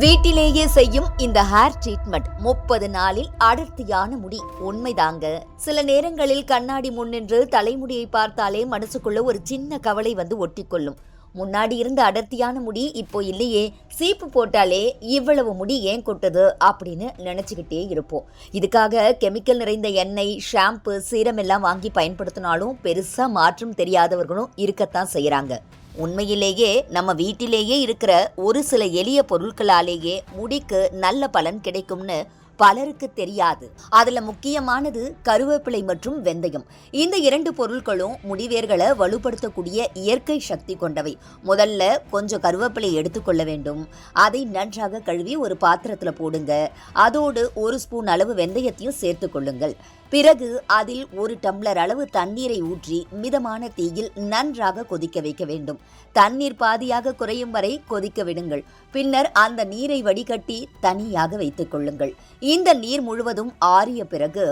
வீட்டிலேயே செய்யும் இந்த ஹேர் ட்ரீட்மெண்ட் 30 நாளில் அடர்த்தியான முடி. உண்மைதாங்க. சில நேரங்களில் கண்ணாடி முன்னின்று தலைமுடியை பார்த்தாலே மனசுக்குள்ள ஒரு சின்ன கவலை வந்து ஒட்டிக்கொள்ளும். முன்னாடி இருந்த அடர்த்தியான முடி இப்போ இல்லையே, சீப்பு போட்டாலே இவ்வளவு முடி ஏன் கொட்டுது அப்படின்னு நினைச்சுக்கிட்டே இருப்போம். இதுக்காக கெமிக்கல் நிறைந்த எண்ணெய், ஷாம்பு, சீரம் எல்லாம் வாங்கி பயன்படுத்தினாலும் பெருசா மாற்றம் தெரியாதவர்களும் இருக்கத்தான் செய்யறாங்க. உண்மையிலேயே நம்ம வீட்டிலேயே இருக்கிற ஒரு சில எளிய பொருட்களாலேயே முடிக்கு நல்ல பலன் கிடைக்கும்னு பலருக்கு தெரியாது. அதுல முக்கியமானது கருவேப்பிலை மற்றும் வெந்தயம். இந்த 2 பொருட்களும் முடிவேர்களை வலுப்படுத்தக்கூடிய இயற்கை சக்தி கொண்டவை. முதல்ல கொஞ்சம் கருவேப்பிலை எடுத்துக்கொள்ள வேண்டும். அதை நன்றாக கழுவி ஒரு பாத்திரத்துல போடுங்க. அதோடு 1 ஸ்பூன் அளவு வெந்தயத்தையும் சேர்த்து கொள்ளுங்கள். பிறகு அதில் 1 டம்ளர் அளவு தண்ணீரை ஊற்றி மிதமான தீயில் நன்றாக கொதிக்க வைக்க வேண்டும். தண்ணீர் பாதியாக குறையும் வரை கொதிக்க விடுங்கள். பின்னர் அந்த நீரை வடிகட்டி தனியாக வைத்துக் கொள்ளுங்கள். இந்த நீர் முழுவதும் ஆறிய பிறகு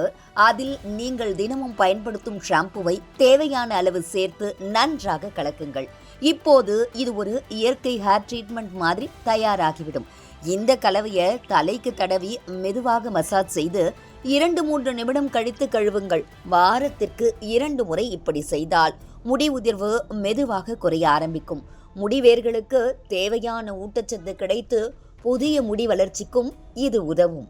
அதில் நீங்கள் தினமும் பயன்படுத்தும் ஷாம்புவை தேவையான அளவு சேர்த்து நன்றாக கலக்குங்கள். இப்போது இது ஒரு இயற்கை ஹேர் ட்ரீட்மெண்ட் மாதிரி தயாராகிவிடும். இந்த கலவையை தலைக்கு தடவி மெதுவாக மசாஜ் செய்து 2-3 நிமிடம் கழித்து கழுவுங்கள். வாரத்திற்கு 2 முறை இப்படி செய்தால் முடி உதிர்வு மெதுவாக குறைய ஆரம்பிக்கும். முடிவேர்களுக்கு தேவையான ஊட்டச்சத்து கிடைத்து புதிய முடி வளர்ச்சிக்கும் இது உதவும்.